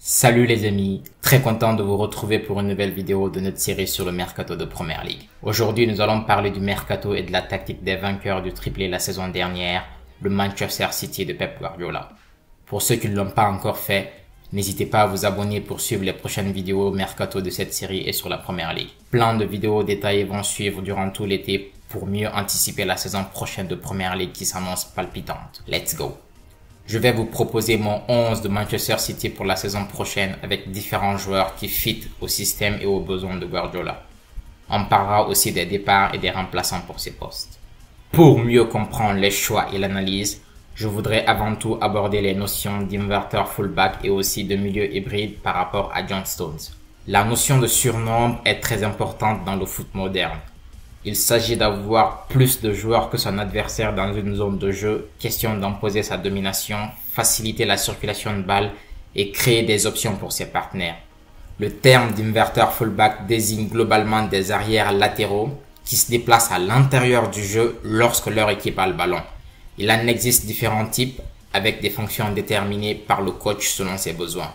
Salut les amis, très content de vous retrouver pour une nouvelle vidéo de notre série sur le Mercato de Premier League. Aujourd'hui, nous allons parler du Mercato et de la tactique des vainqueurs du triplé la saison dernière, le Manchester City de Pep Guardiola. Pour ceux qui ne l'ont pas encore fait, n'hésitez pas à vous abonner pour suivre les prochaines vidéos Mercato de cette série et sur la Premier League. Plein de vidéos détaillées vont suivre durant tout l'été pour mieux anticiper la saison prochaine de Premier League qui s'annonce palpitante. Let's go! Je vais vous proposer mon 11 de Manchester City pour la saison prochaine avec différents joueurs qui fit au système et aux besoins de Guardiola. On parlera aussi des départs et des remplaçants pour ces postes. Pour mieux comprendre les choix et l'analyse, je voudrais avant tout aborder les notions d'inverteur fullback et aussi de milieu hybride par rapport à John Stones. La notion de surnombre est très importante dans le foot moderne. Il s'agit d'avoir plus de joueurs que son adversaire dans une zone de jeu, question d'imposer sa domination, faciliter la circulation de balles et créer des options pour ses partenaires. Le terme d'inverteur fullback désigne globalement des arrières latéraux qui se déplacent à l'intérieur du jeu lorsque leur équipe a le ballon. Il en existe différents types avec des fonctions déterminées par le coach selon ses besoins.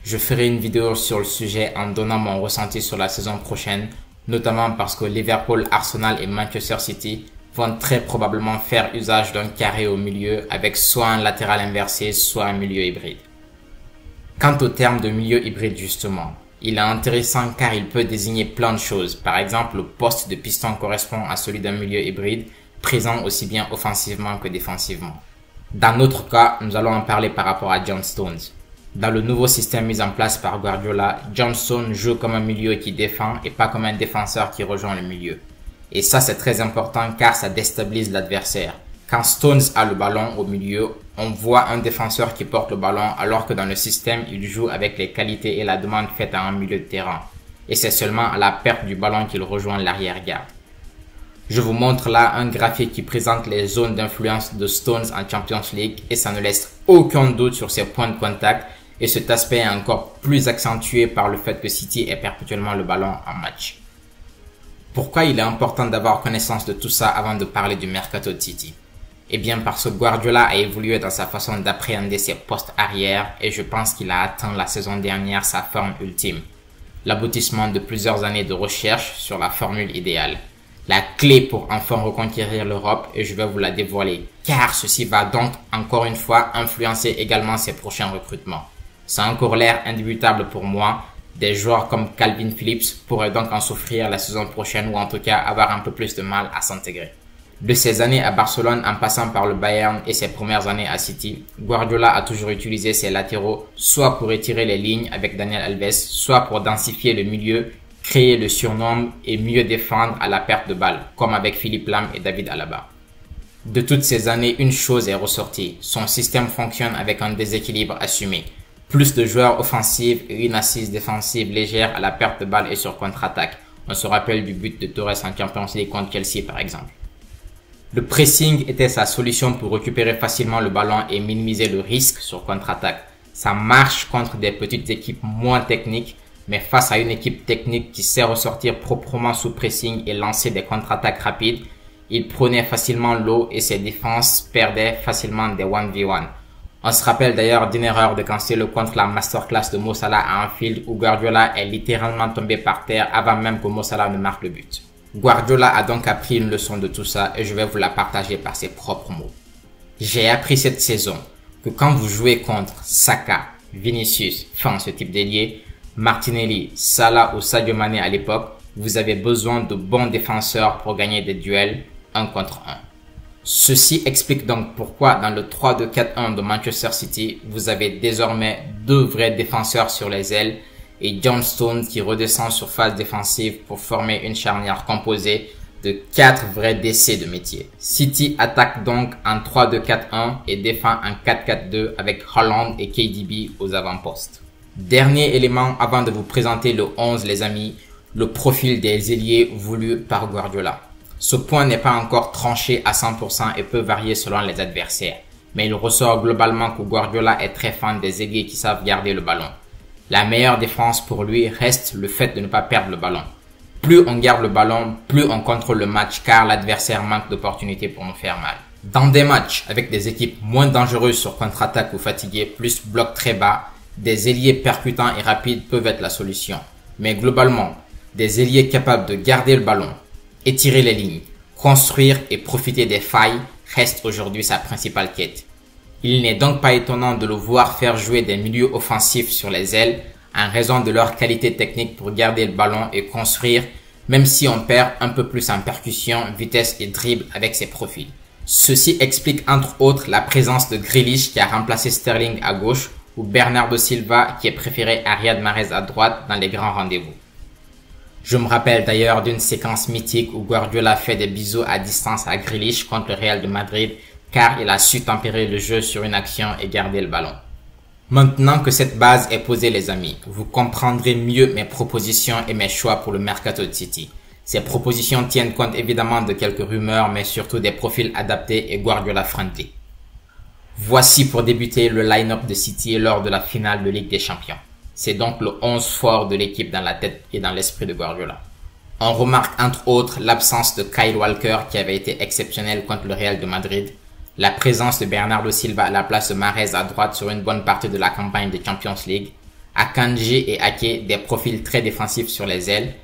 Je ferai une vidéo sur le sujet en donnant mon ressenti sur la saison prochaine, notamment parce que Liverpool, Arsenal et Manchester City vont très probablement faire usage d'un carré au milieu avec soit un latéral inversé, soit un milieu hybride. Quant au terme de milieu hybride justement, il est intéressant car il peut désigner plein de choses. Par exemple, le poste de piston correspond à celui d'un milieu hybride, présent aussi bien offensivement que défensivement. Dans notre cas, nous allons en parler par rapport à John Stones. Dans le nouveau système mis en place par Guardiola, John Stones joue comme un milieu qui défend et pas comme un défenseur qui rejoint le milieu. Et ça c'est très important car ça déstabilise l'adversaire. Quand Stones a le ballon au milieu, on voit un défenseur qui porte le ballon alors que dans le système, il joue avec les qualités et la demande faite à un milieu de terrain. Et c'est seulement à la perte du ballon qu'il rejoint l'arrière-garde. Je vous montre là un graphique qui présente les zones d'influence de Stones en Champions League et ça ne laisse aucun doute sur ses points de contact. Et cet aspect est encore plus accentué par le fait que City ait perpétuellement le ballon en match. Pourquoi il est important d'avoir connaissance de tout ça avant de parler du Mercato de City? Eh bien parce que Guardiola a évolué dans sa façon d'appréhender ses postes arrière et je pense qu'il a atteint la saison dernière sa forme ultime. L'aboutissement de plusieurs années de recherche sur la formule idéale. La clé pour enfin reconquérir l'Europe et je vais vous la dévoiler car ceci va donc encore une fois influencer également ses prochains recrutements. Ça a encore l'air indubitable pour moi. Des joueurs comme Calvin Phillips pourraient donc en souffrir la saison prochaine ou en tout cas avoir un peu plus de mal à s'intégrer. De ses années à Barcelone en passant par le Bayern et ses premières années à City, Guardiola a toujours utilisé ses latéraux soit pour étirer les lignes avec Daniel Alves, soit pour densifier le milieu, créer le surnombre et mieux défendre à la perte de balle, comme avec Philippe Lahm et David Alaba. De toutes ces années, une chose est ressortie. Son système fonctionne avec un déséquilibre assumé. Plus de joueurs offensifs et une assise défensive légère à la perte de balle et sur contre-attaque. On se rappelle du but de Torres en Champions League contre Chelsea par exemple. Le pressing était sa solution pour récupérer facilement le ballon et minimiser le risque sur contre-attaque. Ça marche contre des petites équipes moins techniques, mais face à une équipe technique qui sait ressortir proprement sous pressing et lancer des contre-attaques rapides, il prenait facilement l'eau et ses défenses perdaient facilement des 1v1. On se rappelle d'ailleurs d'une erreur de Cancelo contre la masterclass de Mo Salah à Anfield où Guardiola est littéralement tombé par terre avant même que Mo Salah ne marque le but. Guardiola a donc appris une leçon de tout ça et je vais vous la partager par ses propres mots. J'ai appris cette saison que quand vous jouez contre Saka, Vinicius, enfin ce type d'ailier, Martinelli, Salah ou Sadio Mané à l'époque, vous avez besoin de bons défenseurs pour gagner des duels 1 contre 1. Ceci explique donc pourquoi dans le 3-2-4-1 de Manchester City, vous avez désormais 2 vrais défenseurs sur les ailes et John Stones qui redescend sur phase défensive pour former une charnière composée de 4 vrais DC de métier. City attaque donc en 3-2-4-1 et défend en 4-4-2 avec Haaland et KDB aux avant-postes. Dernier élément avant de vous présenter le 11 les amis, le profil des ailiers voulu par Guardiola. Ce point n'est pas encore tranché à 100% et peut varier selon les adversaires. Mais il ressort globalement que Guardiola est très fan des ailiers qui savent garder le ballon. La meilleure défense pour lui reste le fait de ne pas perdre le ballon. Plus on garde le ballon, plus on contrôle le match car l'adversaire manque d'opportunités pour nous faire mal. Dans des matchs avec des équipes moins dangereuses sur contre-attaque ou fatiguées, plus bloc très bas, Des ailiers percutants et rapides peuvent être la solution. Mais globalement, des ailiers capables de garder le ballon, étirer les lignes, construire et profiter des failles restent aujourd'hui sa principale quête. Il n'est donc pas étonnant de le voir faire jouer des milieux offensifs sur les ailes en raison de leur qualité technique pour garder le ballon et construire, même si on perd un peu plus en percussion, vitesse et dribble avec ses profils. Ceci explique entre autres la présence de Grealish qui a remplacé Sterling à gauche ou Bernardo Silva qui est préféré à Riyad Mahrez à droite dans les grands rendez-vous. Je me rappelle d'ailleurs d'une séquence mythique où Guardiola fait des bisous à distance à Grealish contre le Real de Madrid car il a su tempérer le jeu sur une action et garder le ballon. Maintenant que cette base est posée les amis, vous comprendrez mieux mes propositions et mes choix pour le mercato de City. Ces propositions tiennent compte évidemment de quelques rumeurs mais surtout des profils adaptés et Guardiola friendly. Voici pour débuter le line-up de City lors de la finale de Ligue des Champions. C'est donc le 11 fort de l'équipe dans la tête et dans l'esprit de Guardiola. On remarque entre autres l'absence de Kyle Walker qui avait été exceptionnel contre le Real de Madrid, la présence de Bernardo Silva à la place de Mahrez à droite sur une bonne partie de la campagne de Champions League, Akanji et Ake des profils très défensifs sur les ailes,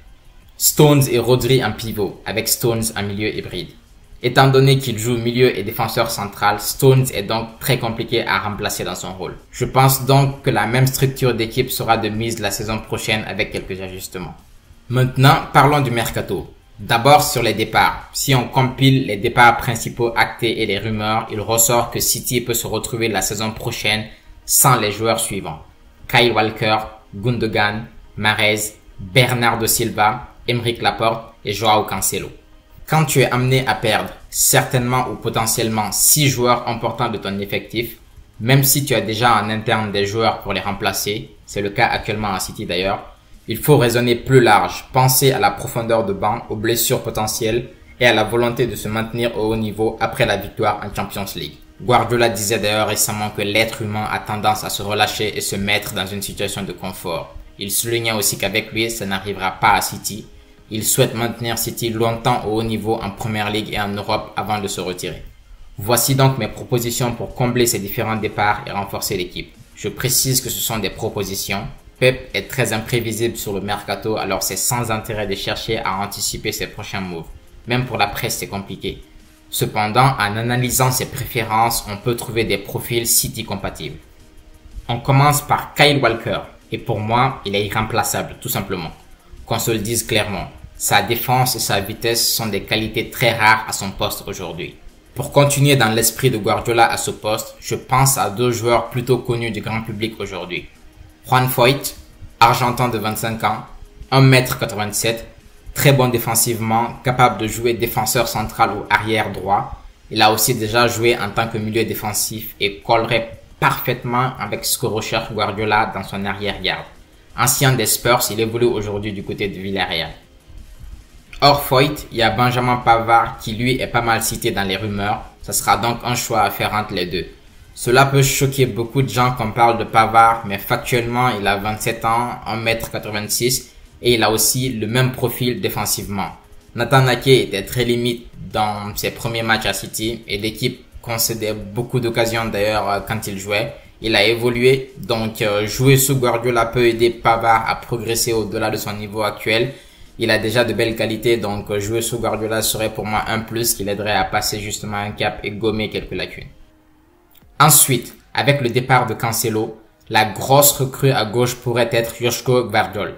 Stones et Rodri en pivot avec Stones en milieu hybride. Étant donné qu'il joue milieu et défenseur central, Stones est donc très compliqué à remplacer dans son rôle. Je pense donc que la même structure d'équipe sera de mise la saison prochaine avec quelques ajustements. Maintenant, parlons du mercato. D'abord sur les départs. Si on compile les départs principaux actés et les rumeurs, il ressort que City peut se retrouver la saison prochaine sans les joueurs suivants. Kyle Walker, Gundogan, Mahrez, Bernardo Silva, Aymeric Laporte et Joao Cancelo. Quand tu es amené à perdre certainement ou potentiellement 6 joueurs importants de ton effectif, même si tu as déjà en interne des joueurs pour les remplacer, c'est le cas actuellement à City d'ailleurs, il faut raisonner plus large, penser à la profondeur de banc, aux blessures potentielles et à la volonté de se maintenir au haut niveau après la victoire en Champions League. Guardiola disait d'ailleurs récemment que l'être humain a tendance à se relâcher et se mettre dans une situation de confort. Il soulignait aussi qu'avec lui, ça n'arrivera pas à City. Il souhaite maintenir City longtemps au haut niveau en Première Ligue et en Europe avant de se retirer. Voici donc mes propositions pour combler ces différents départs et renforcer l'équipe. Je précise que ce sont des propositions. Pep est très imprévisible sur le mercato, alors c'est sans intérêt de chercher à anticiper ses prochains moves. Même pour la presse, c'est compliqué. Cependant, en analysant ses préférences, on peut trouver des profils City compatibles. On commence par Kyle Walker, et pour moi, il est irremplaçable, tout simplement. Qu'on se le dise clairement, sa défense et sa vitesse sont des qualités très rares à son poste aujourd'hui. Pour continuer dans l'esprit de Guardiola à ce poste, je pense à 2 joueurs plutôt connus du grand public aujourd'hui. Juan Foyth, argentin de 25 ans, 1m87, très bon défensivement, capable de jouer défenseur central ou arrière droit. Il a aussi déjà joué en tant que milieu défensif et collerait parfaitement avec ce que recherche Guardiola dans son arrière-garde. Ancien des Spurs, il évolue aujourd'hui du côté de Villarreal. Hors Foyth, il y a Benjamin Pavard qui lui est pas mal cité dans les rumeurs. Ce sera donc un choix à faire entre les deux. Cela peut choquer beaucoup de gens qu'on parle de Pavard, mais factuellement, il a 27 ans, 1m86 et il a aussi le même profil défensivement. Nathan Ake était très limite dans ses premiers matchs à City et l'équipe concédait beaucoup d'occasions d'ailleurs quand il jouait. Il a évolué, donc jouer sous Guardiola peut aider Pavard à progresser au-delà de son niveau actuel. Il a déjà de belles qualités, donc jouer sous Guardiola serait pour moi un plus qui l'aiderait à passer justement un cap et gommer quelques lacunes. Ensuite, avec le départ de Cancelo, la grosse recrue à gauche pourrait être Joško Gvardiol.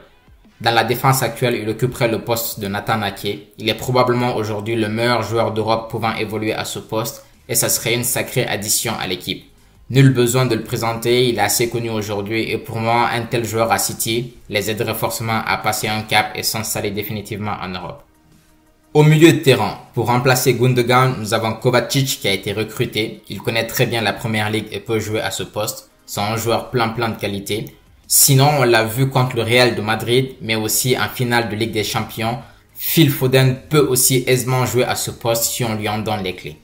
Dans la défense actuelle, il occuperait le poste de Nathan Ake. Il est probablement aujourd'hui le meilleur joueur d'Europe pouvant évoluer à ce poste et ça serait une sacrée addition à l'équipe. Nul besoin de le présenter, il est assez connu aujourd'hui et pour moi, un tel joueur à City les aiderait forcément à passer un cap et s'installer définitivement en Europe. Au milieu de terrain, pour remplacer Gundogan, nous avons Kovacic qui a été recruté. Il connaît très bien la Première Ligue et peut jouer à ce poste. C'est un joueur plein de qualité. Sinon, on l'a vu contre le Real de Madrid, mais aussi en finale de Ligue des Champions. Phil Foden peut aussi aisément jouer à ce poste si on lui en donne les clés.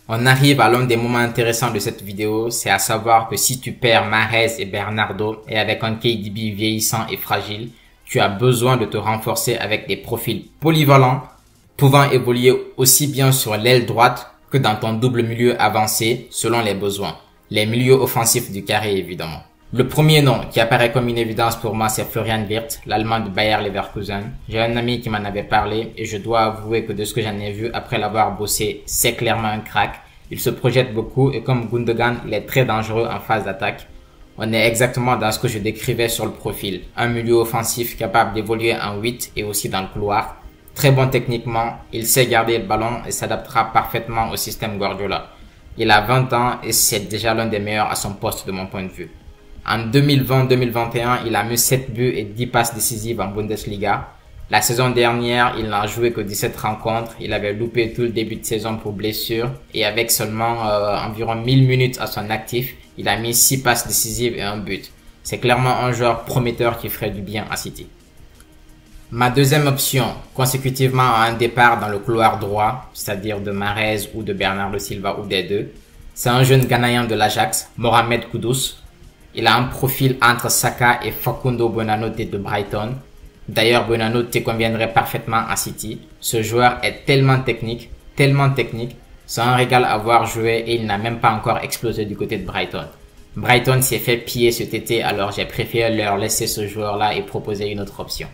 On arrive à l'un des moments intéressants de cette vidéo, c'est à savoir que si tu perds Mahrez et Bernardo et avec un KDB vieillissant et fragile, tu as besoin de te renforcer avec des profils polyvalents, pouvant évoluer aussi bien sur l'aile droite que dans ton double milieu avancé selon les besoins. Les milieux offensifs du carré évidemment. Le premier nom qui apparaît comme une évidence pour moi, c'est Florian Wirtz, l'Allemand de Bayer Leverkusen. J'ai un ami qui m'en avait parlé et je dois avouer que de ce que j'en ai vu après l'avoir bossé, c'est clairement un crack. Il se projette beaucoup et comme Gundogan, il est très dangereux en phase d'attaque. On est exactement dans ce que je décrivais sur le profil. Un milieu offensif capable d'évoluer en 8 et aussi dans le couloir. Très bon techniquement, il sait garder le ballon et s'adaptera parfaitement au système Guardiola. Il a 20 ans et c'est déjà l'un des meilleurs à son poste de mon point de vue. En 2020-2021, il a mis 7 buts et 10 passes décisives en Bundesliga. La saison dernière, il n'a joué que 17 rencontres. Il avait loupé tout le début de saison pour blessure. Et avec seulement environ 1000 minutes à son actif, il a mis 6 passes décisives et un but. C'est clairement un joueur prometteur qui ferait du bien à City. Ma deuxième option, consécutivement à un départ dans le couloir droit, c'est-à-dire de Mahrez ou de Bernardo Silva ou des deux, c'est un jeune Ghanéen de l'Ajax, Mohamed Kudus. Il a un profil entre Saka et Facundo Buonanotte de Brighton. D'ailleurs, Buonanotte conviendrait parfaitement à City. Ce joueur est tellement technique, c'est un régal à voir jouer et il n'a même pas encore explosé du côté de Brighton. Brighton s'est fait piller cet été, alors j'ai préféré leur laisser ce joueur-là et proposer une autre option.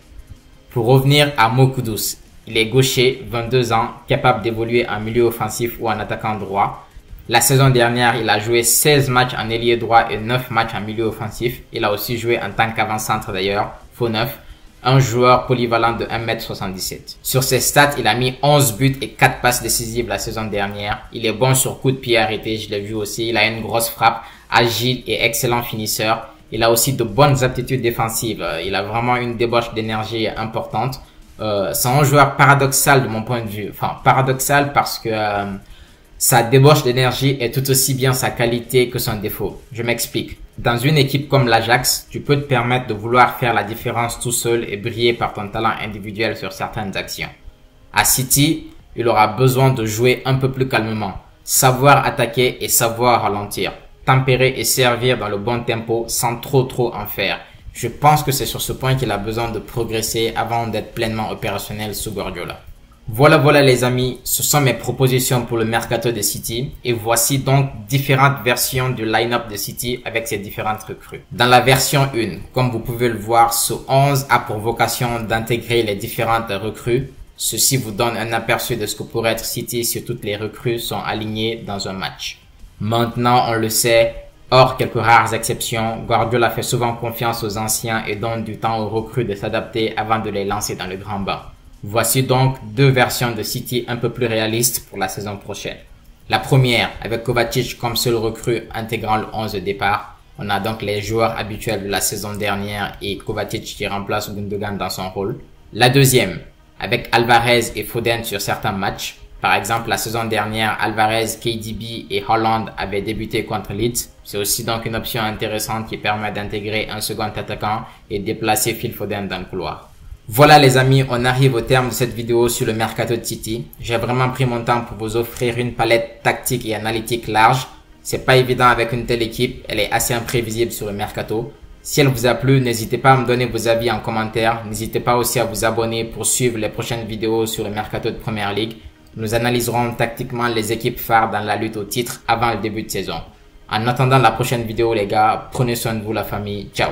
Pour revenir à Mo Kudus, il est gaucher, 22 ans, capable d'évoluer en milieu offensif ou en attaquant droit. La saison dernière, il a joué 16 matchs en ailier droit et 9 matchs en milieu offensif. Il a aussi joué en tant qu'avant-centre d'ailleurs, faux neuf, un joueur polyvalent de 1m77. Sur ses stats, il a mis 11 buts et 4 passes décisives la saison dernière. Il est bon sur coup de pied arrêté, je l'ai vu aussi. Il a une grosse frappe, agile et excellent finisseur. Il a aussi de bonnes aptitudes défensives. Il a vraiment une débauche d'énergie importante. C'est un joueur paradoxal de mon point de vue. Enfin, paradoxal parce que sa débauche d'énergie est tout aussi bien sa qualité que son défaut. Je m'explique. Dans une équipe comme l'Ajax, tu peux te permettre de vouloir faire la différence tout seul et briller par ton talent individuel sur certaines actions. À City, il aura besoin de jouer un peu plus calmement, savoir attaquer et savoir ralentir, tempérer et servir dans le bon tempo sans trop en faire. Je pense que c'est sur ce point qu'il a besoin de progresser avant d'être pleinement opérationnel sous Guardiola. Voilà les amis, ce sont mes propositions pour le mercato de City et voici donc différentes versions du line-up de City avec ses différentes recrues. Dans la version 1, comme vous pouvez le voir, ce 11 a pour vocation d'intégrer les différentes recrues. Ceci vous donne un aperçu de ce que pourrait être City si toutes les recrues sont alignées dans un match. Maintenant, on le sait, hors quelques rares exceptions, Guardiola fait souvent confiance aux anciens et donne du temps aux recrues de s'adapter avant de les lancer dans le grand bain. Voici donc deux versions de City un peu plus réalistes pour la saison prochaine. La première, avec Kovacic comme seul recrue intégrant le 11 de départ. On a donc les joueurs habituels de la saison dernière et Kovacic qui remplace Gundogan dans son rôle. La deuxième, avec Alvarez et Foden sur certains matchs. Par exemple, la saison dernière, Alvarez, KDB et Haaland avaient débuté contre Leeds. C'est aussi donc une option intéressante qui permet d'intégrer un second attaquant et déplacer Phil Foden dans le couloir. Voilà les amis, on arrive au terme de cette vidéo sur le mercato de City. J'ai vraiment pris mon temps pour vous offrir une palette tactique et analytique large. C'est pas évident avec une telle équipe, elle est assez imprévisible sur le mercato. Si elle vous a plu, n'hésitez pas à me donner vos avis en commentaire. N'hésitez pas aussi à vous abonner pour suivre les prochaines vidéos sur le mercato de Premier League. Nous analyserons tactiquement les équipes phares dans la lutte au titre avant le début de saison. En attendant la prochaine vidéo les gars, prenez soin de vous la famille, ciao.